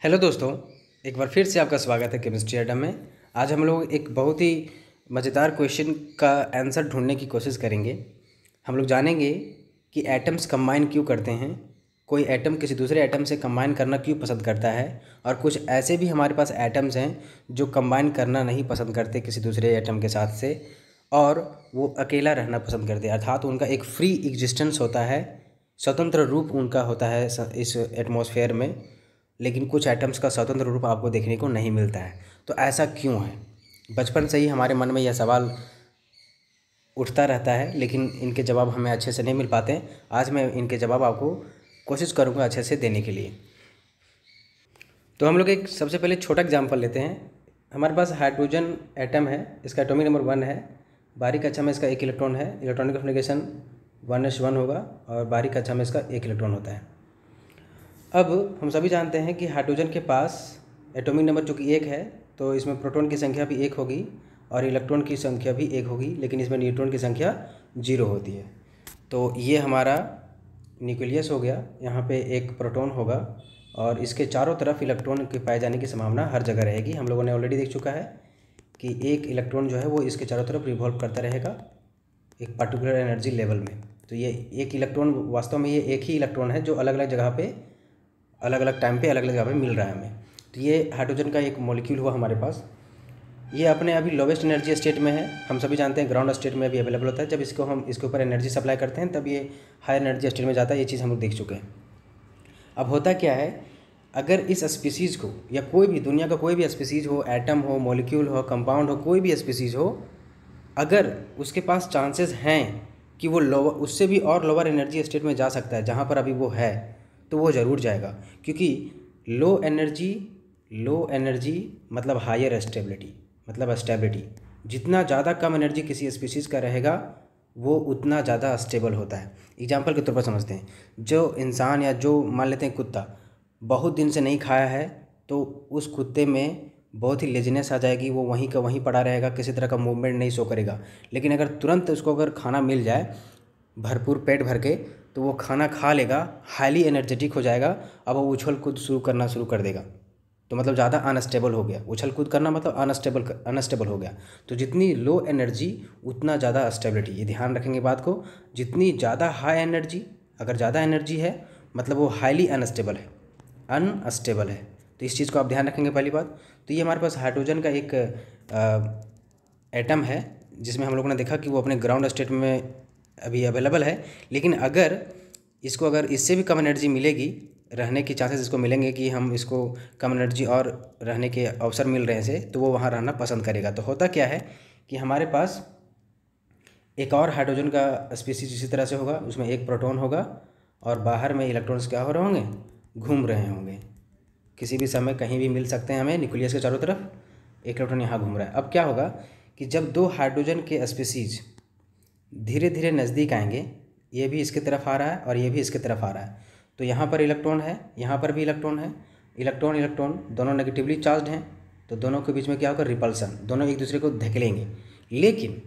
Hello दोस्तों, एक बार फिर से आपका स्वागत है केमिस्ट्री अड्डा में। आज हम लोग एक बहुत ही मज़ेदार क्वेश्चन का आंसर ढूंढने की कोशिश करेंगे। हम लोग जानेंगे कि एटम्स कंबाइन क्यों करते हैं, कोई एटम किसी दूसरे एटम से कंबाइन करना क्यों पसंद करता है, और कुछ ऐसे भी हमारे पास एटम्स हैं जो कंबाइन करना नहीं पसंद करते किसी दूसरे एटम के साथ से, और वो अकेला रहना पसंद करते हैं। अर्थात उनका एक फ्री एग्जिस्टेंस होता है, स्वतंत्र रूप उनका होता है इस एटमॉस्फेयर में। लेकिन कुछ एटम्स का स्वतंत्र रूप आपको देखने को नहीं मिलता है। तो ऐसा क्यों है? बचपन से ही हमारे मन में यह सवाल उठता रहता है, लेकिन इनके जवाब हमें अच्छे से नहीं मिल पाते हैं। आज मैं इनके जवाब आपको कोशिश करूँगा अच्छे से देने के लिए। तो हम लोग एक सबसे पहले छोटा एग्जाम्पल लेते हैं। हमारे पास हाइड्रोजन एटम है, इसका एटॉमिक नंबर 1 है। बारीक कक्षा में इसका 1 इलेक्ट्रॉन है। इलेक्ट्रॉनिक कन्फिगरेशन 1s1 होगा और बारीक कक्षा में इसका 1 इलेक्ट्रॉन होता है। अब हम सभी जानते हैं कि हाइड्रोजन के पास एटॉमिक नंबर चूँकि 1 है, तो इसमें प्रोटॉन की संख्या भी 1 होगी और इलेक्ट्रॉन की संख्या भी 1 होगी, लेकिन इसमें न्यूट्रॉन की संख्या 0 होती है। तो ये हमारा न्यूक्लियस हो गया। यहाँ पे एक प्रोटॉन होगा और इसके चारों तरफ इलेक्ट्रॉन के पाए जाने की संभावना हर जगह रहेगी। हम लोगों ने ऑलरेडी देख चुका है कि एक इलेक्ट्रॉन जो है वो इसके चारों तरफ रिवॉल्व करता रहेगा एक पर्टिकुलर एनर्जी लेवल में। तो ये एक इलेक्ट्रॉन, वास्तव में ये एक ही इलेक्ट्रॉन है जो अलग अलग जगह पे, अलग अलग टाइम पे, अलग अलग जगह पे मिल रहा है हमें। तो ये हाइड्रोजन का एक मॉलिक्यूल हुआ हमारे पास। ये अपने अभी लोवेस्ट एनर्जी स्टेट में है। हम सभी जानते हैं ग्राउंड स्टेट में अभी अवेलेबल होता है। जब हम इसके ऊपर एनर्जी सप्लाई करते हैं तब ये हाई एनर्जी स्टेट में जाता है। ये चीज़ हम लोग देख चुके हैं। अब होता क्या है, अगर इस स्पीसीज़ को, या कोई भी दुनिया का कोई भी स्पीसीज़ हो, एटम हो, मॉलिक्यूल हो, कंपाउंड हो, कोई भी स्पीसीज़ हो, अगर उसके पास चांसेस हैं कि वो लोअर, उससे भी और लोअर एनर्जी स्टेट में जा सकता है जहाँ पर अभी वो है, तो वो ज़रूर जाएगा। क्योंकि लो एनर्जी मतलब हायर स्टेबिलिटी, मतलब स्टेबिलिटी। जितना ज़्यादा कम एनर्जी किसी स्पीसीज़ का रहेगा वो उतना ज़्यादा स्टेबल होता है। एग्जाम्पल के तौर पर समझते हैं, जो इंसान या जो मान लेते हैं कुत्ता बहुत दिन से नहीं खाया है, तो उस कुत्ते में बहुत ही लेजीनेस आ जाएगी। वो वहीं का वहीं पड़ा रहेगा, किसी तरह का मूवमेंट नहीं शो करेगा। लेकिन अगर तुरंत उसको अगर खाना मिल जाए भरपूर पेट भर के, तो वो खाना खा लेगा, हाईली एनर्जेटिक हो जाएगा। अब वो उछल कूद शुरू कर देगा। तो मतलब ज़्यादा अनस्टेबल हो गया। उछल कूद करना मतलब अनस्टेबल हो गया। तो जितनी लो एनर्जी उतना ज़्यादा स्टेबिलिटी। ये ध्यान रखेंगे बात को। जितनी ज़्यादा हाई एनर्जी, अगर ज़्यादा एनर्जी है मतलब वो हाईली अनस्टेबल है। तो इस चीज़ को आप ध्यान रखेंगे पहली बात। तो ये हमारे पास हाइड्रोजन का एक एटम है जिसमें हम लोगों ने देखा कि वो अपने ग्राउंड स्टेट में अभी अवेलेबल है। लेकिन अगर इससे भी कम एनर्जी मिलेगी, रहने की चांसेस इसको मिलेंगे कि हम इसको कम एनर्जी और रहने के अवसर मिल रहे हैं से, तो वो वहाँ रहना पसंद करेगा। तो होता क्या है कि हमारे पास एक और हाइड्रोजन का स्पीसीज इसी तरह से होगा। उसमें एक प्रोटॉन होगा और बाहर में इलेक्ट्रॉन्स क्या हो रहे होंगे, घूम रहे होंगे। किसी भी समय कहीं भी मिल सकते हैं हमें। न्यूक्लियस के चारों तरफ एक इलेक्ट्रॉन यहाँ घूम रहा है। अब क्या होगा कि जब दो हाइड्रोजन के स्पीसीज धीरे धीरे नज़दीक आएंगे, ये भी इसके तरफ आ रहा है और ये भी इसके तरफ आ रहा है, तो यहाँ पर इलेक्ट्रॉन है, यहाँ पर भी इलेक्ट्रॉन है। इलेक्ट्रॉन दोनों नेगेटिवली चार्ज हैं, तो दोनों के बीच में क्या होगा, रिपल्सन। दोनों एक दूसरे को धकेलेंगे। लेकिन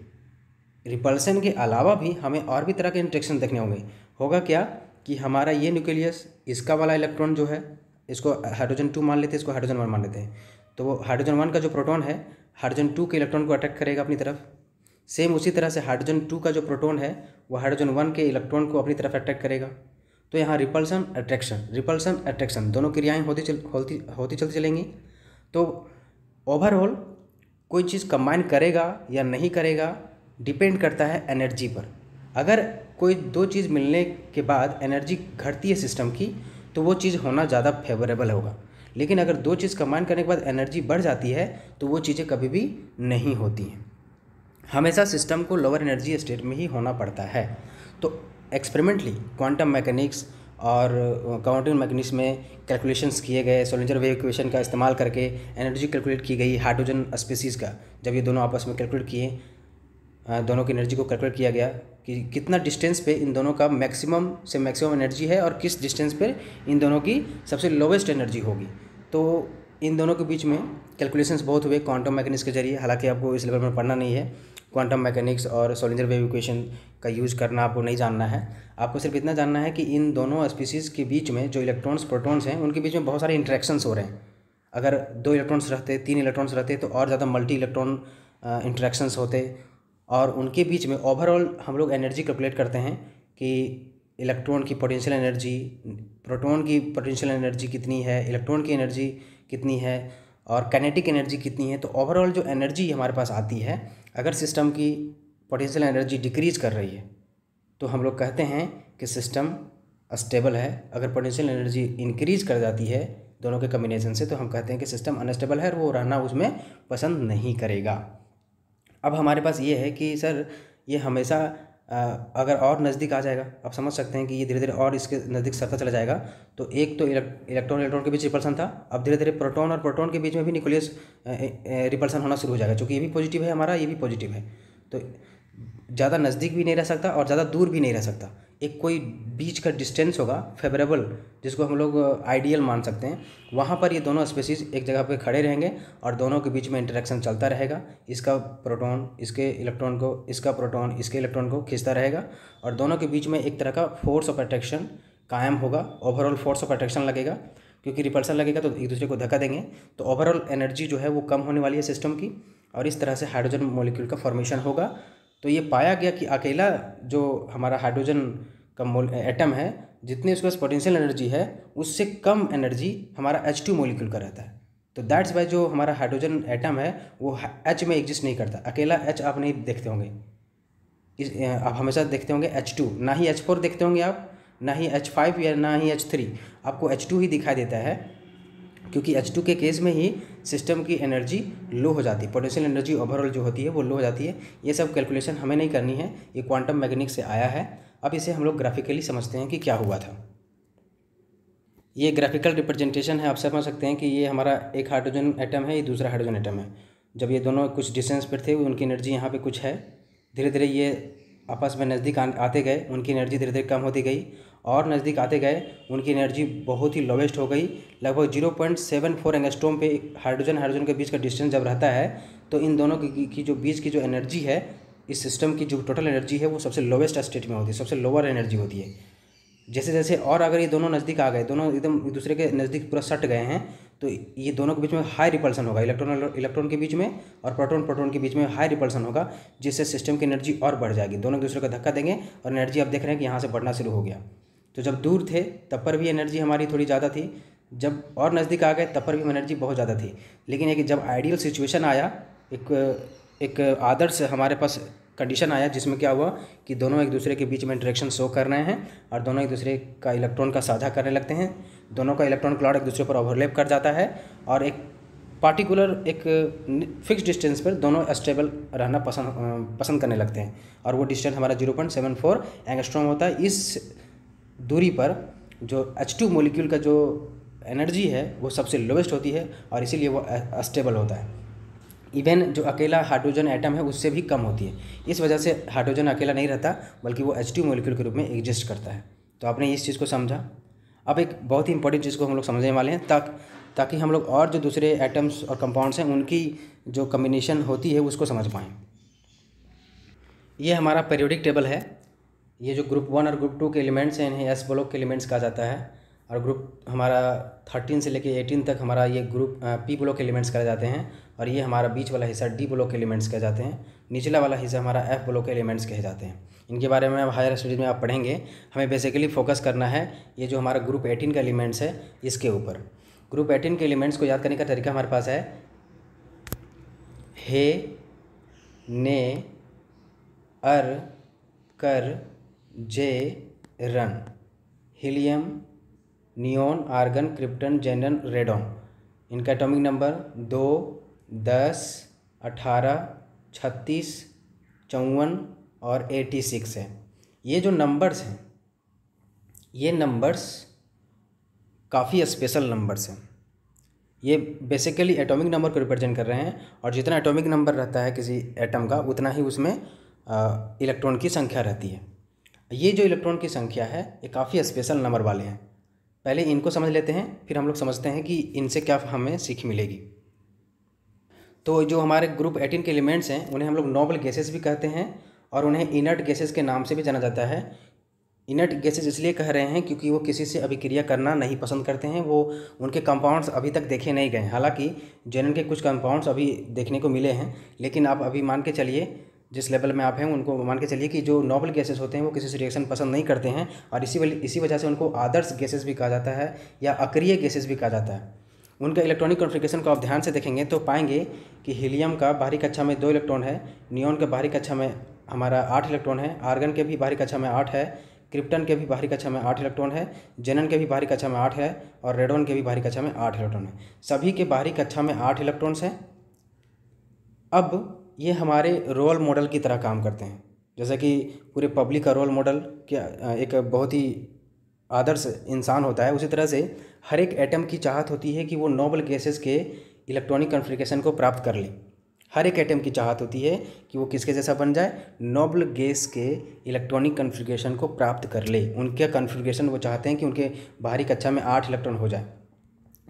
रिपल्सन के अलावा भी हमें और भी तरह के इंटरेक्शन देखने होंगे। होगा क्या कि हमारा ये न्यूक्लियस, इसका वाला इलेक्ट्रॉन जो है, इसको हाइड्रोजन 2 मान लेते हैं, इसको हाइड्रोजन 1 मान लेते हैं। तो वो हाइड्रोजन 1 का जो प्रोटॉन है हाइड्रोजन 2 के इलेक्ट्रॉन को अट्रैक्ट करेगा अपनी तरफ। सेम उसी तरह से हाइड्रोजन 2 का जो प्रोटॉन है वो हाइड्रोजन 1 के इलेक्ट्रॉन को अपनी तरफ अट्रैक्ट करेगा। तो यहाँ रिपल्सन अट्रैक्शन दोनों क्रियाएँ होती चलती चलेंगी। तो ओवरऑल कोई चीज़ कंबाइन करेगा या नहीं करेगा डिपेंड करता है एनर्जी पर। अगर कोई दो चीज़ मिलने के बाद एनर्जी घटती है सिस्टम की, तो वो चीज़ होना ज़्यादा फेवरेबल होगा। लेकिन अगर दो चीज़ कंबाइन करने के बाद एनर्जी बढ़ जाती है, तो वो चीज़ें कभी भी नहीं होती हैं। हमेशा सिस्टम को लोअर एनर्जी स्टेट में ही होना पड़ता है। तो एक्सपेरिमेंटली क्वांटम मैकेनिक्स और क्वांटम मैकेनिक्स में कैलकुलेशंस किए गए, सोलिंजर वेव इक्वेशन का इस्तेमाल करके एनर्जी कैलकुलेट की गई हाइड्रोजन स्पीसीज़ का। जब ये दोनों आपस में कैलकुलेट किए, दोनों की एनर्जी को कैलकुलेट किया गया कि कितना डिस्टेंस पे इन दोनों का मैक्सिमम एनर्जी है और किस डिस्टेंस पे इन दोनों की सबसे लोवेस्ट एनर्जी होगी। तो इन दोनों के बीच में कैलकुलेशंस बहुत हुए क्वांटम मैकेनिक्स के जरिए, हालांकि आपको इस लेवल में पढ़ना नहीं है। क्वांटम मैकेनिक्स और सोलिंजर वेव इक्वेशन का यूज़ करना आपको नहीं जानना है। आपको सिर्फ इतना जानना है कि इन दोनों स्पीसीज़ के बीच में जो इलेक्ट्रॉन्स प्रोटॉन्स हैं उनके बीच में बहुत सारे इंटरेक्शंस हो रहे हैं। अगर 2 इलेक्ट्रॉन्स रहते, 3 इलेक्ट्रॉन्स रहते तो और ज़्यादा मल्टी इलेक्ट्रॉन इंटरेक्शंस होते, और उनके बीच में ओवरऑल हम लोग एनर्जी कैलकुलेट करते हैं कि इलेक्ट्रॉन की पोटेंशियल एनर्जी, प्रोटॉन की पोटेंशियल एनर्जी कितनी है, इलेक्ट्रॉन की एनर्जी कितनी है और काइनेटिक एनर्जी कितनी है। तो ओवरऑल जो एनर्जी हमारे पास आती है, अगर सिस्टम की पोटेंशियल एनर्जी डिक्रीज़ कर रही है तो हम लोग कहते हैं कि सिस्टम अस्टेबल है। अगर पोटेंशियल एनर्जी इंक्रीज़ कर जाती है दोनों के कम्बिनेशन से तो हम कहते हैं कि सिस्टम अनस्टेबल है और वो रहना उसमें पसंद नहीं करेगा। अब हमारे पास ये है कि सर ये हमेशा अगर और नज़दीक आ जाएगा, आप समझ सकते हैं कि ये धीरे धीरे और इसके नज़दीक सरता चला जाएगा। तो एक तो इलेक्ट्रॉन के बीच रिपल्सन था, अब धीरे धीरे प्रोटॉन और प्रोटॉन के बीच में भी न्यूक्लियस रिपल्सन होना शुरू हो जाएगा, क्योंकि ये भी पॉजिटिव है हमारा, ये भी पॉजिटिव है। तो ज़्यादा नज़दीक भी नहीं रह सकता और ज़्यादा दूर भी नहीं रह सकता। एक कोई बीच का डिस्टेंस होगा फेवरेबल, जिसको हम लोग आइडियल मान सकते हैं, वहाँ पर ये दोनों स्पेसीज एक जगह पे खड़े रहेंगे और दोनों के बीच में इंटरेक्शन चलता रहेगा। इसका प्रोटॉन इसके इलेक्ट्रॉन को, इसका प्रोटॉन इसके इलेक्ट्रॉन को खींचता रहेगा और दोनों के बीच में एक तरह का फोर्स ऑफ अट्रैक्शन कायम होगा। ओवरऑल फोर्स ऑफ अट्रैक्शन लगेगा, क्योंकि रिपल्सन लगेगा तो एक दूसरे को धक्का देंगे, तो ओवरऑल एनर्जी जो है वो कम होने वाली है सिस्टम की, और इस तरह से हाइड्रोजन मॉलिक्यूल का फॉर्मेशन होगा। तो ये पाया गया कि अकेला जो हमारा हाइड्रोजन का एटम है, जितनी उसके पास पोटेंशियल एनर्जी है उससे कम एनर्जी हमारा H2 मॉलिक्यूल का रहता है। तो दैट्स वाई जो हमारा हाइड्रोजन एटम है वो H में एग्जिस्ट नहीं करता। अकेला H आप नहीं देखते होंगे, आप हमेशा देखते होंगे H2, ना ही H4 देखते होंगे आप, ना ही H5 या ना ही H3, आपको H2 ही दिखाई देता है, क्योंकि H2 के केस में ही सिस्टम की एनर्जी लो हो जाती है, पोटेंशियल एनर्जी ओवरऑल जो होती है वो लो हो जाती है। ये सब कैलकुलेशन हमें नहीं करनी है, ये क्वांटम मैकेनिक्स से आया है। अब इसे हम लोग ग्राफिकली समझते हैं कि क्या हुआ था। ये ग्राफिकल रिप्रेजेंटेशन है, आप समझ सकते हैं कि ये हमारा एक हाइड्रोजन एटम है, ये दूसरा हाइड्रोजन एटम है। जब ये दोनों कुछ डिस्टेंस पर थे, उनकी एनर्जी यहाँ पे कुछ है, धीरे धीरे ये आपस में नज़दीक आते गए, उनकी एनर्जी धीरे धीरे कम होती गई और नज़दीक आते गए, उनकी एनर्जी बहुत ही लोवेस्ट हो गई। लगभग 0.74 एंगस्ट्रॉम पे हाइड्रोजन के बीच का डिस्टेंस जब रहता है तो इन दोनों की जो बीच की जो एनर्जी है, इस सिस्टम की जो टोटल एनर्जी है वो सबसे लोवेस्ट स्टेट में होती है, सबसे लोअर एनर्जी होती है। जैसे जैसे और अगर ये दोनों नज़दीक आ गए, दोनों एकदम एक दूसरे के नज़दीक पूरा सट गए हैं, तो ये दोनों के बीच में हाई रिपल्सन होगा, इलेक्ट्रॉन के बीच में और प्रोटॉन के बीच में हाई रिपल्सन होगा, जिससे सिस्टम की एनर्जी और बढ़ जाएगी। दोनों एक दूसरे को धक्का देंगे और एनर्जी आप देख रहे हैं कि यहाँ से बढ़ना शुरू हो गया। तो जब दूर थे तब पर भी एनर्जी हमारी थोड़ी ज़्यादा थी, जब और नज़दीक आ गए तब पर भी एनर्जी बहुत ज़्यादा थी। लेकिन एक जब आइडियल सिचुएशन आया, एक आदर्श हमारे पास कंडीशन आया, जिसमें क्या हुआ कि दोनों एक दूसरे के बीच में इंटरेक्शन शो कर रहे हैं और दोनों एक दूसरे का इलेक्ट्रॉन का साझा करने लगते हैं। दोनों का इलेक्ट्रॉन क्लाउड एक दूसरे पर ओवरलैप कर जाता है और एक पार्टिकुलर एक फिक्स डिस्टेंस पर दोनों स्टेबल रहना पसंद करने लगते हैं, और वो डिस्टेंस हमारा 0.74 एंगस्ट्रॉम होता है। इस दूरी पर जो H2 मॉलिक्यूल का जो एनर्जी है वो सबसे लोवेस्ट होती है और इसीलिए वो अस्टेबल होता है। इवन जो अकेला हाइड्रोजन एटम है उससे भी कम होती है। इस वजह से हाइड्रोजन अकेला नहीं रहता, बल्कि वो H2 मॉलिक्यूल के रूप में एग्जिस्ट करता है। तो आपने इस चीज़ को समझा। अब एक बहुत ही इंपॉर्टेंट चीज़ को हम लोग समझने वाले हैं, ताकि हम लोग और जो दूसरे एटम्स और कंपाउंड्स हैं उनकी जो कम्बिनेशन होती है उसको समझ पाएँ। ये हमारा पीरियोडिक टेबल है। ये जो ग्रुप 1 और ग्रुप 2 के एलिमेंट्स हैं इन्हें S ब्लॉक के एलिमेंट्स कहा जाता है, और ग्रुप हमारा 13 से लेके 18 तक हमारा ये ग्रुप P ब्लॉक के एलिमेंट्स कहे जाते हैं, और ये हमारा बीच वाला हिस्सा D ब्लॉक के एलिमेंट्स कहे जाते हैं। निचला वाला हिस्सा हमारा F ब्लॉक के एलिमेंट्स कहे जाते हैं। इनके बारे में अब हायर स्टडीज़ में आप पढ़ेंगे। हमें बेसिकली फोकस करना है ये जो हमारा ग्रुप 18 का एलिमेंट्स है इसके ऊपर। ग्रुप 18 के एलिमेंट्स को याद करने का तरीका हमारे पास है हे, ने, अर, कर, जे, रन, helium, neon, argon, krypton, xenon, radon. इनका एटॉमिक नंबर 2, 10, 18, 36, 54 और 86 है। ये जो नंबर्स हैं, ये नंबर्स काफ़ी स्पेशल नंबर्स हैं। ये बेसिकली एटॉमिक नंबर को रिप्रेजेंट कर रहे हैं, और जितना एटॉमिक नंबर रहता है किसी एटम का उतना ही उसमें इलेक्ट्रॉन की संख्या रहती है। ये जो इलेक्ट्रॉन की संख्या है ये काफ़ी स्पेशल नंबर वाले हैं। पहले इनको समझ लेते हैं, फिर हम लोग समझते हैं कि इनसे क्या हमें सीख मिलेगी। तो जो हमारे ग्रुप 18 के एलिमेंट्स हैं उन्हें हम लोग नोबल गैसेस भी कहते हैं और उन्हें इनर्ट गैसेस के नाम से भी जाना जाता है। इनर्ट गैसेस इसलिए कह रहे हैं क्योंकि वो किसी से अभिक्रिया करना नहीं पसंद करते हैं, वो उनके कंपाउंड्स अभी तक देखे नहीं गए। हालांकि जेनन के कुछ कंपाउंड्स अभी देखने को मिले हैं, लेकिन आप अभी मान के चलिए, जिस लेवल में आप हैं उनको मान के चलिए कि जो नोबल गैसेस होते हैं वो किसी से रिएक्शन पसंद नहीं करते हैं, और इसी वजह से उनको आदर्श गैसेस भी कहा जाता है या अक्रिय गैसेस भी कहा जाता है। उनका इलेक्ट्रॉनिक कॉन्फ़िगरेशन को आप ध्यान से देखेंगे तो पाएंगे कि हीलियम का बाहरी कक्षा में 2 इलेक्ट्रॉन है, नियॉन के बाहरी कक्षा में हमारा 8 इलेक्ट्रॉन है, आर्गन के भी बाहरी कक्षा में 8 है, क्रिप्टन के भी बाहरी कक्षा में 8 इलेक्ट्रॉन है, जेनन के भी बाहरी कक्षा में 8 है और रेडॉन के भी बाहरी कक्षा में 8 इलेक्ट्रॉन है। सभी के बाहरी कक्षा में 8 इलेक्ट्रॉन्स हैं। अब ये हमारे रोल मॉडल की तरह काम करते हैं, जैसे कि पूरे पब्लिक का रोल मॉडल क्या एक बहुत ही आदर्श इंसान होता है, उसी तरह से हर एक एटम की चाहत होती है कि वो नोबल गैसेस के इलेक्ट्रॉनिक कॉन्फ़िगरेशन को प्राप्त कर ले। हर एक एटम की चाहत होती है कि वो किसके जैसा बन जाए, नोबल गैस के इलेक्ट्रॉनिक कॉन्फ़िगरेशन को प्राप्त कर ले। उनके कॉन्फ़िगरेशन वो चाहते हैं कि उनके बाहरी कक्षा में 8 इलेक्ट्रॉन हो जाए।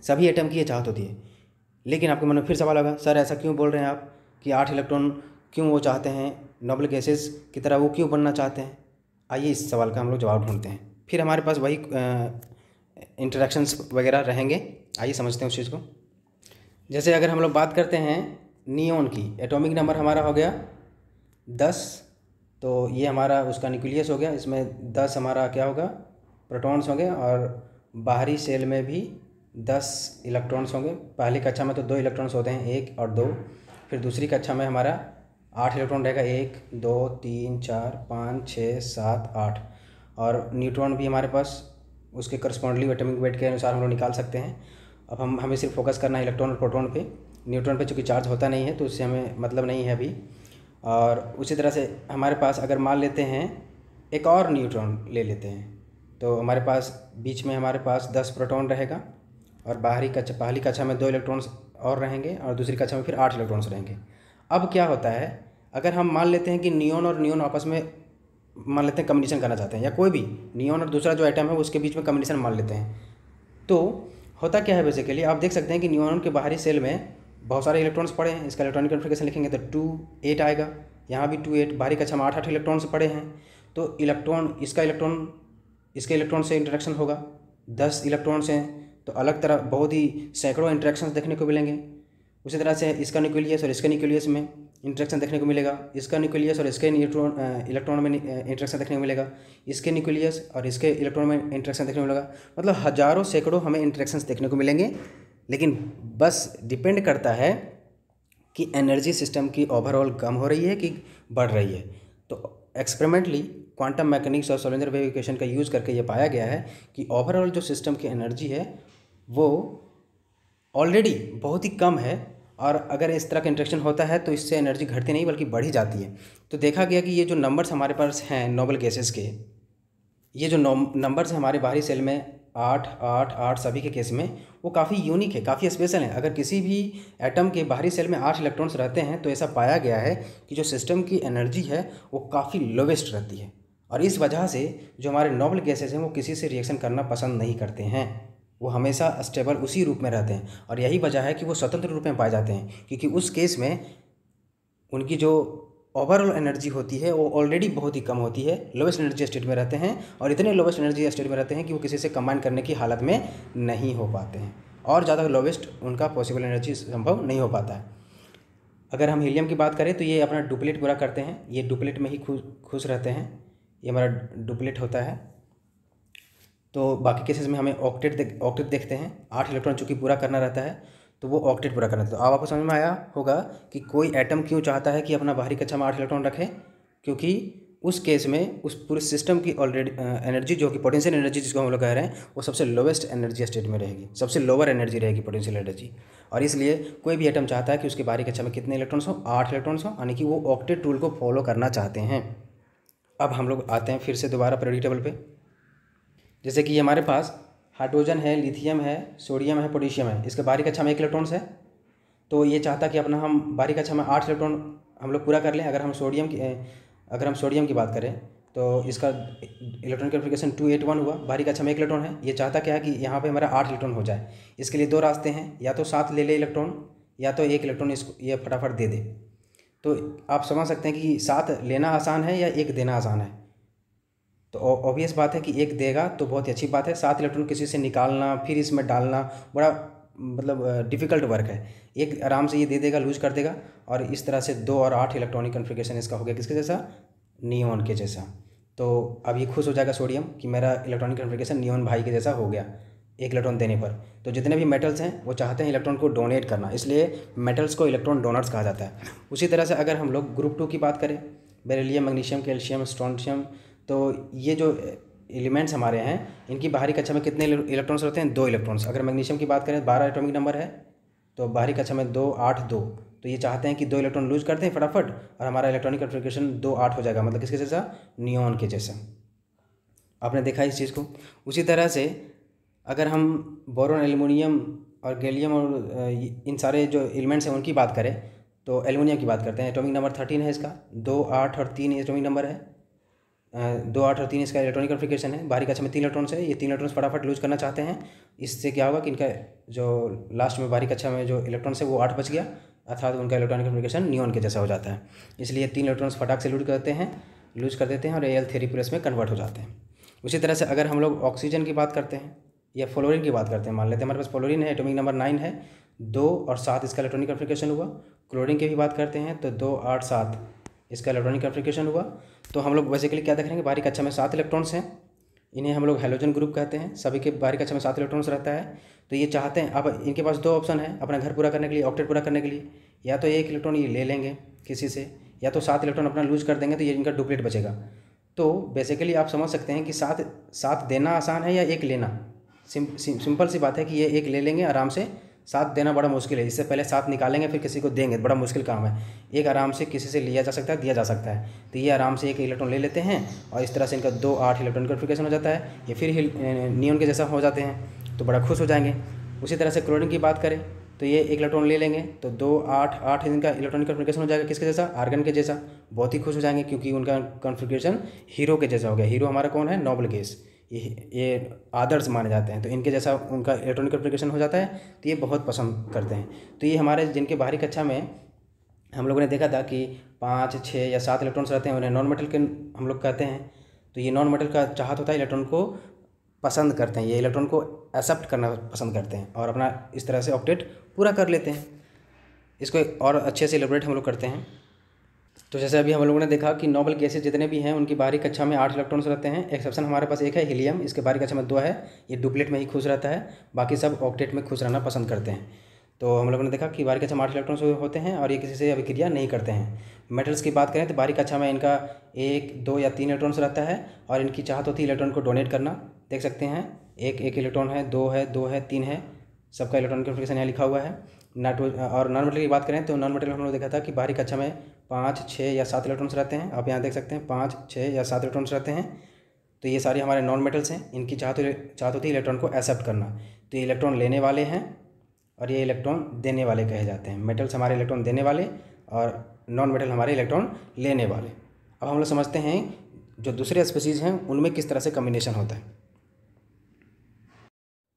सभी एटम की ये चाहत होती है। लेकिन आपके मन में फिर सवाल होगा, सर ऐसा क्यों बोल रहे हैं आप कि 8 इलेक्ट्रॉन क्यों वो चाहते हैं, नोबल गैसेस की तरह वो क्यों बनना चाहते हैं? आइए इस सवाल का हम लोग जवाब ढूंढते हैं। फिर हमारे पास वही इंटरेक्शंस वगैरह रहेंगे। आइए समझते हैं उस चीज़ को। जैसे अगर हम लोग बात करते हैं नियॉन की, एटॉमिक नंबर हमारा हो गया 10, तो ये हमारा उसका न्यूक्लियस हो गया। इसमें 10 हमारा क्या होगा, प्रोटॉन्स होंगे, और बाहरी सेल में भी 10 इलेक्ट्रॉन्स होंगे। पहली कक्षा में तो 2 इलेक्ट्रॉन्स होते हैं, 1 और 2। फिर दूसरी कक्षा में हमारा 8 इलेक्ट्रॉन रहेगा, 1 2 3 4 5 6 7 8। और न्यूट्रॉन भी हमारे पास उसके करस्पॉन्डली एटॉमिक वेट के अनुसार हम लोग निकाल सकते हैं। अब हमें सिर्फ फोकस करना है इलेक्ट्रॉन और प्रोटॉन पे। न्यूट्रॉन पे चूँकि चार्ज होता नहीं है तो उससे हमें मतलब नहीं है अभी। और उसी तरह से हमारे पास अगर मान लेते हैं एक और न्यूट्रॉन ले लेते हैं, तो हमारे पास बीच में हमारे पास 10 प्रोटॉन रहेगा और पहली कक्षा में 2 इलेक्ट्रॉन्स और रहेंगे और दूसरी कक्षा में फिर 8 इलेक्ट्रॉन्स रहेंगे। अब क्या होता है, अगर हम मान लेते हैं कि नियॉन और नियॉन आपस में मान लेते हैं कम्युनिकेशन करना चाहते हैं, या कोई भी नियॉन और दूसरा जो एटम है उसके बीच में कम्युनिकेशन मान लेते हैं, तो होता क्या है बेसिकली आप देख सकते हैं कि नियॉन के बाहरी सेल में बहुत सारे इलेक्ट्रॉन्स पड़े हैं। इसका इलेक्ट्रॉनिक कॉन्फ़िगरेशन लिखेंगे तो 2 8 आएगा, यहाँ भी 2 8, बाहरी कक्षा में 8 8 इलेक्ट्रॉन्स पड़े हैं। तो इलेक्ट्रॉन इसके इलेक्ट्रॉन से इंटरेक्शन होगा, 10 इलेक्ट्रॉन्स हैं तो अलग तरह बहुत ही सैकड़ों इंटरेक्शंस देखने को मिलेंगे। उसी तरह से इसका न्यूक्लियस और इसके न्यूक्लियस में इंटरेक्शन देखने को मिलेगा, इसका न्यूक्लियस और इसके इलेक्ट्रॉन में इंटरेक्शन देखने को मिलेगा, इसके न्यूक्लियस और इसके इलेक्ट्रॉन में इंटरेक्शन देखने को मिलेगा। मतलब हज़ारों सैकड़ों हमें इंटरेक्शंस देखने को मिलेंगे। लेकिन बस डिपेंड करता है कि एनर्जी सिस्टम की ओवरऑल कम हो रही है कि बढ़ रही है। तो एक्सपेरिमेंटली क्वांटम मैकेनिक्स और सोलेंजर वेव इक्वेशन का यूज़ करके ये पाया गया है कि ओवरऑल जो सिस्टम की एनर्जी है वो ऑलरेडी बहुत ही कम है, और अगर इस तरह का इंटरेक्शन होता है तो इससे एनर्जी घटती नहीं बल्कि बढ़ ही जाती है। तो देखा गया कि ये जो नंबर्स हमारे पास हैं नोबल गैसेस के, ये जो नंबर्स हमारे बाहरी सेल में 8 8 8 सभी के केस में वो काफ़ी यूनिक है, काफ़ी स्पेशल है। अगर किसी भी एटम के बाहरी सेल में 8 इलेक्ट्रॉन्स रहते हैं तो ऐसा पाया गया है कि जो सिस्टम की एनर्जी है वो काफ़ी लोवेस्ट रहती है, और इस वजह से जो हमारे नोबल गैसेस हैं वो किसी से रिएक्शन करना पसंद नहीं करते हैं, वो हमेशा स्टेबल उसी रूप में रहते हैं। और यही वजह है कि वो स्वतंत्र रूप में पाए जाते हैं, क्योंकि उस केस में उनकी जो ओवरऑल एनर्जी होती है वो ऑलरेडी बहुत ही कम होती है, लोवेस्ट एनर्जी स्टेट में रहते हैं, और इतने लोवेस्ट एनर्जी स्टेट में रहते हैं कि वो किसी से कंबाइन करने की हालत में नहीं हो पाते हैं, और ज़्यादा लोवेस्ट उनका पॉसिबल एनर्जी संभव नहीं हो पाता है। अगर हम हीलियम की बात करें तो ये अपना डुप्लेट पूरा करते हैं, ये डुप्लेट में ही खुश रहते हैं, ये हमारा डुप्लेट होता है। तो बाकी केसेस में हमें ऑक्टेट देखते हैं, 8 इलेक्ट्रॉन चूँकि पूरा करना रहता है तो वो ऑक्टेट पूरा करना रहता है। तो अब आपको समझ में आया होगा कि कोई एटम क्यों चाहता है कि अपना बाहरी कक्षा में 8 इलेक्ट्रॉन रखे, क्योंकि उस केस में उस पूरे सिस्टम की ऑलरेडी एनर्जी जो कि पोटेंशियल एनर्जी जिसको हम लोग कह रहे हैं वो सबसे लोवेस्ट एनर्जी स्टेट में रहेगी, सबसे लोअर एनर्जी रहेगी पोटेंशियल एनर्जी। और इसलिए कोई भी एटम चाहता है कि उसके बाहरी कक्षा में कितने इलेक्ट्रॉन्स हो, 8 इलेक्ट्रॉन्स हो, यानी कि वो ऑक्टेट रूल को फॉलो करना चाहते हैं। अब हम लोग आते हैं फिर से दोबारा पीरियोडिक टेबल पे। जैसे कि हमारे पास हाइड्रोजन है, लिथियम है, सोडियम है, पोटेशियम है, इसके बाहरी कक्षा में 1 इलेक्ट्रॉन्स है, तो ये चाहता कि अपना हम बाहरी कक्षा में 8 इलेक्ट्रॉन हम लोग पूरा कर लें। अगर हम सोडियम की बात करें तो इसका इलेक्ट्रॉनिक कॉन्फ़िगरेशन 281 हुआ। बाहरी कक्षा में एक इलेक्ट्रॉन है, ये चाहता क्या है कि यहाँ पे हमारा 8 इलेक्ट्रॉन हो जाए। इसके लिए दो रास्ते हैं, या तो 7 ले ले इलेक्ट्रॉन, या तो एक इलेक्ट्रॉन इसको ये फटाफट दे दे। तो आप समझ सकते हैं कि 7 लेना आसान है या एक देना आसान है। तो ऑब्वियस बात है कि एक देगा तो बहुत ही अच्छी बात है। 7 इलेक्ट्रॉन किसी से निकालना फिर इसमें डालना बड़ा मतलब डिफ़िकल्ट वर्क है। एक आराम से ये दे देगा, लूज कर देगा, और इस तरह से 2 और 8 इलेक्ट्रॉनिक कॉन्फ़िगरेशन इसका हो गया किसके जैसा, नियॉन के जैसा। तो अब ये खुश हो जाएगा सोडियम कि मेरा इलेक्ट्रॉनिक कॉन्फ़िगरेशन नियॉन भाई के जैसा हो गया एक इलेक्ट्रॉन देने पर। तो जितने भी मेटल्स हैं वो चाहते हैं इलेक्ट्रॉन को डोनेट करना, इसलिए मेटल्स को इलेक्ट्रॉन डोनर्स कहा जाता है। उसी तरह से अगर हम लोग ग्रुप 2 की बात करें, बेरिलियम, मैग्नीशियम, कैल्शियम, स्ट्रोंशियम, तो ये जो एलिमेंट्स हमारे हैं इनकी बाहरी कक्षा में कितने इलेक्ट्रॉन्स होते हैं, 2 इलेक्ट्रॉन्स। अगर मैग्नीशियम की बात करें 12 एटॉमिक नंबर है, तो बाहरी कक्षा में 2, 8, 2। तो ये चाहते हैं कि 2 इलेक्ट्रॉन लूज करते हैं फटाफट, और हमारा इलेक्ट्रॉनिक कॉन्फ़िगरेशन 2, 8 हो जाएगा, मतलब किसके जैसा, नियॉन के जैसा। आपने देखा इस चीज़ को। उसी तरह से अगर हम बोरोन, एल्युमिनियम और गैलियम और इन सारे जो एलिमेंट्स हैं उनकी बात करें, तो एल्युमिनियम की बात करते हैं। एटॉमिक नंबर 13 है इसका, 2, 8 और 3 एटॉमिक नंबर है। 2, 8 और 3 इसका इलेक्ट्रॉनिक कॉन्फ़िगरेशन है। बाहरी कक्षा में 3 इलेक्ट्रॉन्स है, ये 3 इलेक्ट्रॉन्स फटाफट लूज करना चाहते हैं। इससे क्या होगा कि इनका जो लास्ट में बाहरी कक्षा में जो इलेक्ट्रॉन्स है वो 8 बच गया, अर्थात उनका इलेक्ट्रॉनिक कॉन्फ़िगरेशन नियॉन के जैसा हो जाता है। इसलिए 3 इलेक्ट्रॉन्स फटाक से लूज कर देते हैं और Al3+ में कन्वर्ट हो जाते हैं। उसी तरह से अगर हम लोग ऑक्सीजन की बात करते हैं या फ्लोरीन की बात करते हैं, मान लेते हैं हमारे पास फ्लोरीन है, एटॉमिक नंबर 9 है, 2 और 7 इसका इलेक्ट्रॉनिक कॉन्फ़िगरेशन हुआ। क्लोरीन की भी बात करते हैं तो 2, 8, 7 इसका इलेक्ट्रॉनिक कॉन्फ़िगरेशन हुआ। तो हम लोग बेसिकली क्या देख रहे हैं, बाहरी कक्षा में 7 इलेक्ट्रॉन्स हैं, इन्हें हम लोग हैलोजन ग्रुप कहते हैं। सभी के बाहरी कक्षा में 7 इलेक्ट्रॉन्स रहता है। तो ये चाहते हैं, अब इनके पास 2 ऑप्शन है अपना घर पूरा करने के लिए, ऑक्टेट पूरा करने के लिए। या तो एक इलेक्ट्रॉन ये ले लेंगे किसी से, या तो 7 इलेक्ट्रॉन अपना लूज कर देंगे, तो ये इनका डुप्लीट बचेगा। तो बेसिकली आप समझ सकते हैं कि 7 देना आसान है या एक लेना। सिंपल सी बात है कि ये एक ले लेंगे आराम से, 7 देना बड़ा मुश्किल है। इससे पहले 7 निकालेंगे फिर किसी को देंगे, बड़ा मुश्किल काम है। एक आराम से किसी से लिया जा सकता है, दिया जा सकता है। तो ये आराम से एक इलेक्ट्रॉन ले लेते हैं और इस तरह से इनका 2, 8 इलेक्ट्रॉन कॉन्फ़िगरेशन हो जाता है। ये फिर नियॉन के जैसा हो जाते हैं, तो बड़ा खुश हो जाएंगे। उसी तरह से क्लोरीन की बात करें तो ये एक इलेक्ट्रॉन ले लेंगे तो 2, 8, 8 इनका इलेक्ट्रॉनिक कॉन्फ़िगरेशन हो जाएगा किसके जैसा, आर्गन के जैसा। बहुत ही खुश हो जाएंगे क्योंकि उनका कॉन्फ़िगरेशन हीरो के जैसा हो गया। हीरो हमारा कौन है, नोबल गैस, ये आदर्श माने जाते हैं। तो इनके जैसा उनका इलेक्ट्रॉनिक कॉन्फ़िगरेशन हो जाता है, तो ये बहुत पसंद करते हैं। तो ये हमारे जिनके बाहरी कक्षा में हम लोगों ने देखा था कि 5, 6 या 7 इलेक्ट्रॉन्स रहते हैं, उन्हें नॉन मेटल के हम लोग कहते हैं। तो ये नॉन मेटल का चाहत होता है, इलेक्ट्रॉन को पसंद करते हैं, ये इलेक्ट्रॉन को एक्सेप्ट करना पसंद करते हैं और अपना इस तरह से ऑक्टेट पूरा कर लेते हैं। इसको और अच्छे से एलिब्रेट हम लोग करते हैं। तो जैसे अभी हम लोगों ने देखा कि नोबल गैसेज जितने भी हैं उनकी बाहरी कक्षा में 8 इलेक्ट्रॉन्स रहते हैं। एक्सेप्शन हमारे पास एक है, हीलियम, इसके बाहरी कक्षा में 2 है, ये डुप्लेट में ही खुश रहता है, बाकी सब ऑक्टेट में खुश रहना पसंद करते हैं। तो हम लोगों ने देखा कि बाहरी कक्षा में 8 इलेक्ट्रॉन्स होते हैं और ये किसी से अभिक्रिया नहीं करते हैं। मेटल्स की बात करें तो बाहरी कक्षा में इनका 1, 2 या 3 इलेक्ट्रॉन्स रहता है और इनकी चाहत होती है इलेक्ट्रॉन को डोनेट करना। देख सकते हैं एक इलेक्ट्रॉन है, 2 है, 2 है, 3 है, सबका इलेक्ट्रॉनिक कॉन्फ़िगरेशन यहाँ लिखा हुआ है। और नॉन मेटल की बात करें तो नॉन मेटल हम लोग देखा था कि बाहरी कक्षा में 5, 6 या 7 इलेक्ट्रॉन्स रहते हैं। आप यहाँ देख सकते हैं 5, 6 या 7 इलेक्ट्रॉन्स रहते हैं। तो ये सारे हमारे नॉन मेटल्स हैं, इनकी चाहत होती है इलेक्ट्रॉन को एक्सेप्ट करना। तो ये इलेक्ट्रॉन लेने वाले हैं और ये इलेक्ट्रॉन देने वाले कहे जाते हैं। मेटल्स हमारे इलेक्ट्रॉन देने वाले और नॉन मेटल हमारे इलेक्ट्रॉन लेने वाले। अब हम लोग समझते हैं जो दूसरे स्पीसीज़ हैं उनमें किस तरह से कम्बिनेशन होता है।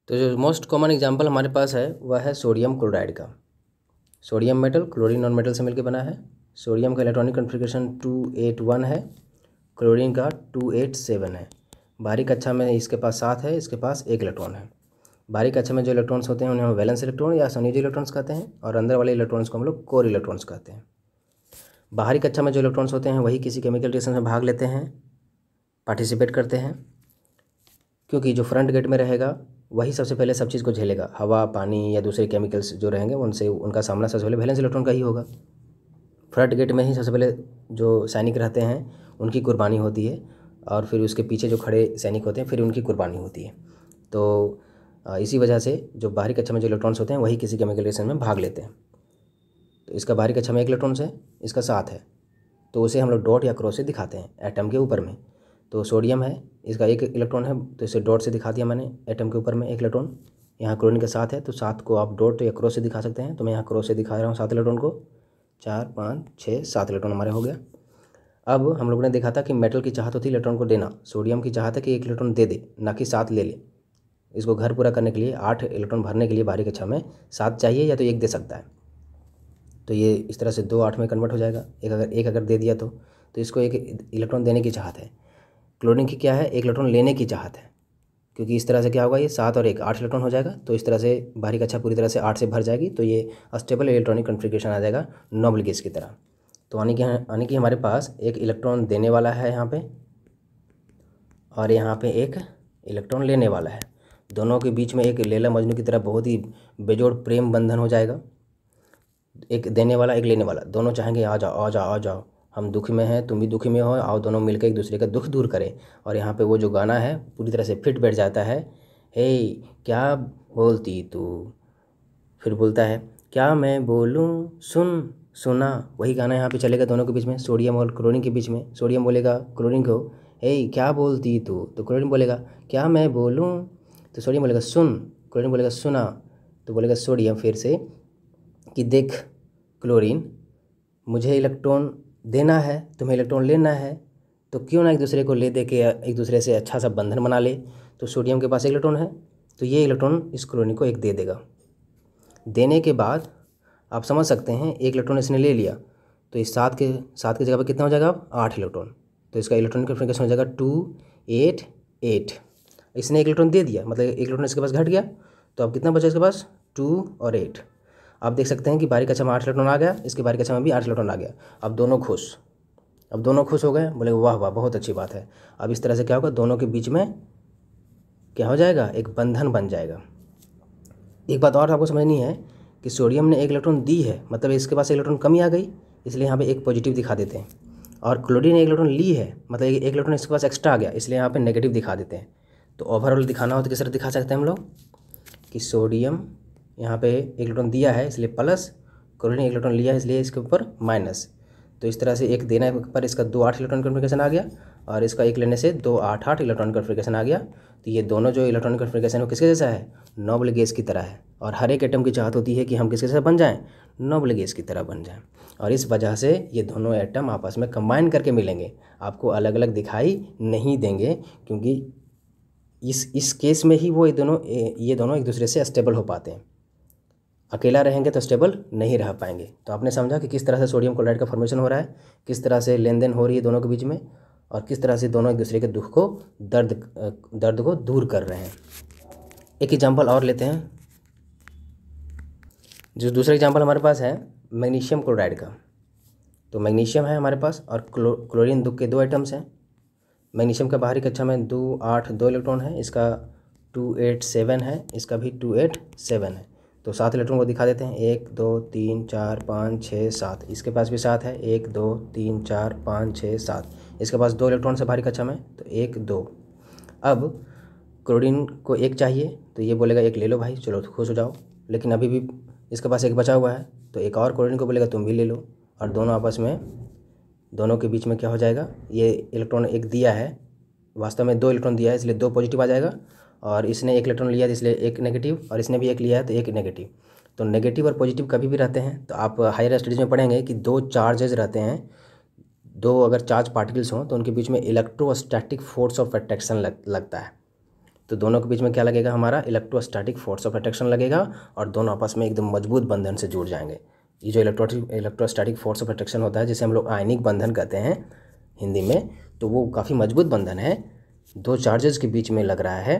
तो जो मोस्ट कॉमन एग्जांपल हमारे पास है वह है सोडियम क्लोराइड का। Sodium metal chlorine non metal से मिलकर बना है। सोडियम का इलेक्ट्रॉनिक कॉन्फ़िगरेशन 281 है, क्लोरीन का 287 है। बाहरी कक्षा में इसके पास 7 है, इसके पास 1 इलेक्ट्रॉन है। बाहरी कक्षा में जो इलेक्ट्रॉन्स होते हैं उन्हें हम वैलेंस इलेक्ट्रॉन या संयोजी इलेक्ट्रॉन्स कहते हैं और अंदर वाले इलेक्ट्रॉन्स को हम लोग कोर इलेक्ट्रॉन्स कहते हैं। बाहरी कक्षा में जो इलेक्ट्रॉन्स होते हैं वही किसी केमिकल रिएक्शन में भाग लेते हैं, पार्टिसिपेट करते हैं, क्योंकि जो फ्रंट गेट में रहेगा वही सबसे पहले सब चीज़ को झेलेगा। हवा, पानी या दूसरे केमिकल्स जो रहेंगे उनसे उनका सामना सबसे पहले वैलेंस इलेक्ट्रॉन का ही होगा। फ्रंट गेट में ही सबसे पहले जो सैनिक रहते हैं उनकी कुर्बानी होती है और फिर उसके पीछे जो खड़े सैनिक होते हैं फिर उनकी कुर्बानी होती है। तो इसी वजह से जो बाहरी कक्षा में जो इलेक्ट्रॉन्स होते हैं वही किसी केमिकल रिएक्शन में भाग लेते हैं। तो इसका बाहरी कक्षा में 1 इलेक्ट्रॉन्स है, इसका 7 है, तो उसे हम लोग डॉट या क्रॉस से दिखाते हैं एटम के ऊपर में। तो सोडियम है, इसका 1 इलेक्ट्रॉन है तो इसे डॉट से दिखा दिया मैंने एटम के ऊपर में 1 इलेक्ट्रॉन। यहाँ क्लोरीन के 7 है तो 7 को आप डॉट या क्रॉस से दिखा सकते हैं। तो मैं यहाँ क्रॉस से दिखा रहा हूँ 7 इलेक्ट्रॉन को। 4, 5, 6, 7 इलेक्ट्रॉन हमारे हो गया। अब हम लोगों ने देखा था कि मेटल की चाहत होती है इलेक्ट्रॉन को देना, सोडियम की चाहत है कि एक इलेक्ट्रॉन दे दे, ना कि 7 ले ले। इसको घर पूरा करने के लिए 8 इलेक्ट्रॉन भरने के लिए बाहरी कक्षा में 7 चाहिए या तो 1 दे सकता है। तो ये इस तरह से 2 8 में कन्वर्ट हो जाएगा। एक अगर दे दिया तो इसको एक इलेक्ट्रॉन देने की चाहत है। क्लोरीन की क्या है, एक इलेक्ट्रॉन लेने की चाहत है, क्योंकि इस तरह से क्या होगा, ये 7 और 1 8 इलेक्ट्रॉन हो जाएगा। तो इस तरह से बाहरी कक्षा पूरी तरह से 8 से भर जाएगी, तो ये अस्टेबल इलेक्ट्रॉनिक कन्फिग्रेशन आ जाएगा नोबल गैस की तरह। तो यानी कि हमारे पास एक इलेक्ट्रॉन देने वाला है यहाँ पे, और यहाँ पे एक इलेक्ट्रॉन लेने वाला है। दोनों के बीच में एक लैला मजनू की तरह बहुत ही बेजोड़ प्रेम बंधन हो जाएगा। एक देने वाला एक लेने वाला, दोनों चाहेंगे आ जाओ आ जाओ आ जाओ, हम दुख में हैं तुम भी दुखी में हो, आओ दोनों मिलकर एक दूसरे का दुख दूर करें। और यहाँ पे वो जो गाना है पूरी तरह से फिट बैठ जाता है। हे क्या बोलती तू, फिर बोलता है क्या मैं बोलूँ सुन सुना, वही गाना यहाँ पे चलेगा दोनों के बीच में, सोडियम और क्लोरीन के बीच में। सोडियम बोलेगा क्लोरीन को हे क्या बोलती तू, तो क्लोरीन बोलेगा क्या मैं बोलूँ, तो सोडियम बोलेगा सुन, क्लोरीन बोलेगा सुना, तो बोलेगा सोडियम फिर से कि देख क्लोरीन, मुझे इलेक्ट्रॉन देना है, तुम्हें इलेक्ट्रॉन लेना है, तो क्यों ना एक दूसरे को ले दे के एक दूसरे से अच्छा सा बंधन बना ले। तो सोडियम के पास एक इलेक्ट्रॉन है, तो ये इलेक्ट्रॉन इस क्लोरीन को एक दे देगा। देने के बाद आप समझ सकते हैं एक इलेक्ट्रॉन इसने ले लिया, तो इस 7 के जगह पर कितना हो जाएगा अब 8 इलेक्ट्रॉन, तो इसका इलेक्ट्रॉनिक कन्फिग्रेशन हो जाएगा 2 8 8। इसने एक इलेक्ट्रॉन दे दिया, मतलब एक इलेक्ट्रॉन इसके पास घट गया, तो अब कितना बचा इसके पास 2 और 8। आप देख सकते हैं कि बाहरी कक्षा में 8 इलेक्ट्रॉन आ गया, इसके बाहरी कक्षा में भी 8 इलेक्ट्रॉन आ गया। अब दोनों खुश हो गए, बोले वाह वाह बहुत अच्छी बात है। अब इस तरह से क्या होगा, दोनों के बीच में क्या हो जाएगा, एक बंधन बन जाएगा। एक बात और आपको समझनी है कि सोडियम ने एक इलेक्ट्रॉन दी है, मतलब इसके पास एक इलेक्ट्रॉन कमी आ गई, इसलिए यहाँ पे एक पॉजिटिव दिखा देते हैं। और क्लोरीन ने एक इलेक्ट्रॉन ली है, मतलब एक इलेक्ट्रॉन इसके पास एक्स्ट्रा आ गया, इसलिए यहाँ पे नेगेटिव दिखा देते हैं। तो ओवरऑल दिखाना हो तो किस तरह दिखा सकते हैं हम लोग कि सोडियम यहाँ पे एक इलेक्ट्रॉन दिया है इसलिए प्लस, क्लोरीन एक इलेक्ट्रॉन लिया है इसलिए इसके ऊपर माइनस। तो इस तरह से एक देने पर इसका 2 8 इलेक्ट्रॉन कन्फिग्रेशन आ गया, और इसका एक लेने से 2 8 8 इलेक्ट्रॉन कन्फिग्रेशन आ गया। तो ये दोनों जो इलेक्ट्रॉनिक कन्फिग्रेशन है वो किसके जैसा है, नोबल गैस की तरह है। और हर एक एटम की चाहत होती है कि हम किसके जैसा बन जाएं, नोबल गैस की तरह बन जाएं। और इस वजह से ये दोनों एटम आपस में कंबाइन करके मिलेंगे, आपको अलग अलग दिखाई नहीं देंगे, क्योंकि इस केस में ही वो ये दोनों एक दूसरे से स्टेबल हो पाते हैं। अकेला रहेंगे तो स्टेबल नहीं रह पाएंगे। तो आपने समझा कि किस तरह से सोडियम क्लोराइड का फॉर्मेशन हो रहा है, किस तरह से लेन देन हो रही है दोनों के बीच में, और किस तरह से दोनों एक दूसरे के दुख को दर्द को दूर कर रहे हैं। एक एग्जांपल और लेते हैं। जो दूसरा एग्जांपल हमारे पास है मैग्नीशियम क्लोराइड का। तो मैग्नीशियम है हमारे पास और क्लोरीन के 2 आइटम्स हैं। मैग्नीशियम का बाहरी कक्षा में 2 8 2 इलेक्ट्रॉन है, इसका 2 8 7 है, इसका भी 2 8 7 है। तो 7 इलेक्ट्रॉन को दिखा देते हैं, 1 2 3 4 5 6 7। इसके पास भी 7 है, 1 2 3 4 5 6 7। इसके पास 2 इलेक्ट्रॉन है बाहरी कक्षा में, तो 1 2। अब क्लोरीन को 1 चाहिए, तो ये बोलेगा 1 ले लो भाई, चलो खुश हो जाओ। लेकिन अभी भी इसके पास 1 बचा हुआ है, तो एक और क्लोरीन को बोलेगा तुम भी ले लो, और दोनों आपस में, दोनों के बीच में क्या हो जाएगा, ये इलेक्ट्रॉन 1 दिया है, वास्तव में 2 इलेक्ट्रॉन दिया है इसलिए 2 पॉजिटिव आ जाएगा, और इसने 1 इलेक्ट्रॉन लिया है इसलिए 1 नेगेटिव, और इसने भी 1 लिया है तो 1 नेगेटिव। तो नेगेटिव और पॉजिटिव कभी भी रहते हैं, तो आप हायर स्टडीज़ में पढ़ेंगे कि 2 चार्जेज रहते हैं, 2 अगर चार्ज पार्टिकल्स हों तो उनके बीच में इलेक्ट्रोस्टैटिक फोर्स ऑफ अट्रैक्शन लगता है। तो दोनों के बीच में क्या लगेगा, हमारा इलेक्ट्रोस्टैटिक फोर्स ऑफ अट्रैक्शन लगेगा, और दोनों आपस में एकदम मजबूत बंधन से जुड़ जाएंगे। ये जो इलेक्ट्रोस्टैटिक फोर्स ऑफ अट्रैक्शन होता है, जिसे हम लोग आयनिक बंधन कहते हैं हिंदी में, तो वो काफ़ी मजबूत बंधन है। 2 चार्जेस के बीच में लग रहा है,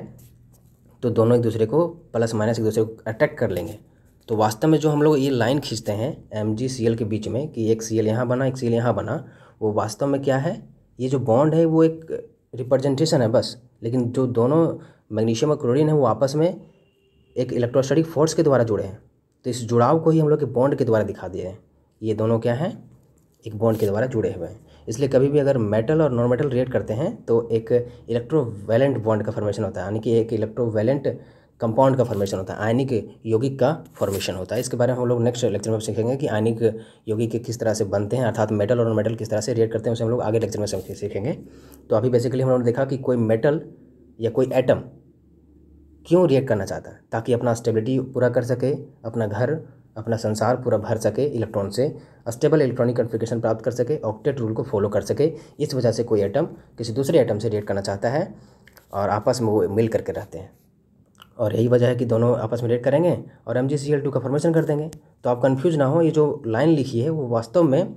तो दोनों एक दूसरे को प्लस माइनस एक दूसरे को अट्रैक्ट कर लेंगे। तो वास्तव में जो हम लोग ये लाइन खींचते हैं MgCl के बीच में कि एक Cl यहाँ बना एक Cl यहाँ बना, वो वास्तव में क्या है, ये जो बॉन्ड है वो एक रिप्रेजेंटेशन है बस। लेकिन जो दोनों मैग्नीशियम और क्लोरीन है वो आपस में एक इलेक्ट्रोस्टैटिक फोर्स के द्वारा जुड़े हैं। तो इस जुड़ाव को ही हम लोग एक बॉन्ड के द्वारा दिखा दिए हैं। ये दोनों क्या हैं, एक बॉन्ड के द्वारा जुड़े हुए हैं। इसलिए कभी भी अगर मेटल और नॉन मेटल रिएक्ट करते हैं तो एक इलेक्ट्रोवैलेंट बॉन्ड का फॉर्मेशन होता है, यानी कि एक इलेक्ट्रोवैलेंट कंपाउंड का फॉर्मेशन होता है, आयनिक यौगिक का फॉर्मेशन होता है। इसके बारे में हम लोग नेक्स्ट लेक्चर में सीखेंगे कि आयनिक यौगिक किस तरह से बनते हैं, अर्थात मेटल और नॉन मेटल किस तरह से रिएक्ट करते हैं, उसे हम लोग आगे लेक्चर में सीखेंगे। तो अभी बेसिकली हम लोगों ने देखा कि कोई मेटल या कोई एटम क्यों रिएक्ट करना चाहता है, ताकि अपना स्टेबिलिटी पूरा कर सके, अपना घर अपना संसार पूरा भर सके इलेक्ट्रॉन से, स्टेबल इलेक्ट्रॉनिक कॉन्फ़िगरेशन प्राप्त कर सके, ऑक्टेट रूल को फॉलो कर सके। इस वजह से कोई एटम किसी दूसरे एटम से रिएक्ट करना चाहता है और आपस में वो मिल करके रहते हैं, और यही वजह है कि दोनों आपस में रिएक्ट करेंगे और MgCl2 का फॉर्मेशन कर देंगे। तो आप कंफ्यूज ना हो, ये जो लाइन लिखी है वो वास्तव में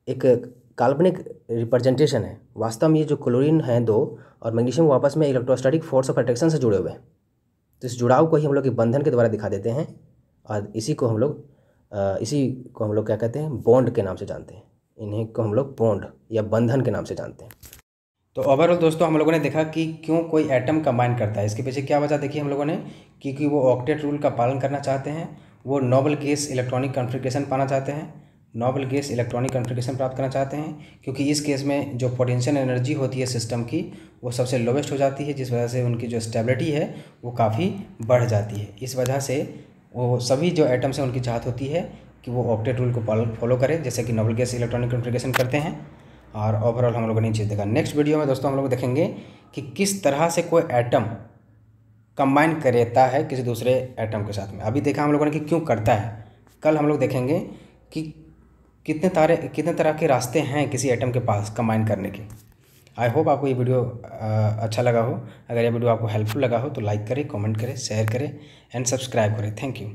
एक काल्पनिक रिप्रेजेंटेशन है। वास्तव में ये जो क्लोरीन है 2 और मैग्नीशियम वो आपस में इलेक्ट्रोस्टैटिक फोर्स ऑफ अट्रैक्शन से जुड़े हुए हैं। तो इस जुड़ाव को ही हम लोग एक बंधन के द्वारा दिखा देते हैं, और इसी को हम लोग क्या कहते हैं, बॉन्ड के नाम से जानते हैं। इन्हीं को हम लोग बॉन्ड या बंधन के नाम से जानते हैं। तो ओवरऑल दोस्तों हम लोगों ने देखा कि क्यों कोई एटम कंबाइन करता है, इसके पीछे क्या वजह देखी हम लोगों ने, क्योंकि वो ऑक्टेट रूल का पालन करना चाहते हैं, वो नोबल गैस इलेक्ट्रॉनिक कॉन्फ़िगरेशन पाना चाहते हैं, नोबल गैस इलेक्ट्रॉनिक कॉन्फ़िगरेशन प्राप्त करना चाहते हैं, क्योंकि इस केस में जो पोटेंशियल एनर्जी होती है सिस्टम की वो सबसे लोवेस्ट हो जाती है, जिस वजह से उनकी जो स्टेबिलिटी है वो काफ़ी बढ़ जाती है। इस वजह से वो सभी जो एटम्स हैं उनकी चाहत होती है कि वो ऑक्टेट रूल को फॉलो करें, जैसे कि नोबल गैस इलेक्ट्रॉनिक कॉन्फ़िगरेशन करते हैं। और ओवरऑल हम लोगों ने ये चीज़ देखा। नेक्स्ट वीडियो में दोस्तों हम लोग देखेंगे कि किस तरह से कोई एटम कंबाइन करता है किसी दूसरे एटम के साथ में। अभी देखा हम लोगों ने कि क्यों करता है, कल हम लोग देखेंगे कि कितने तरह के रास्ते हैं किसी एटम के पास कंबाइन करने के। आई होप आपको ये वीडियो अच्छा लगा हो। अगर ये वीडियो आपको हेल्पफुल लगा हो तो लाइक करें, कमेंट करें, शेयर करें एंड सब्सक्राइब करें। Thank you.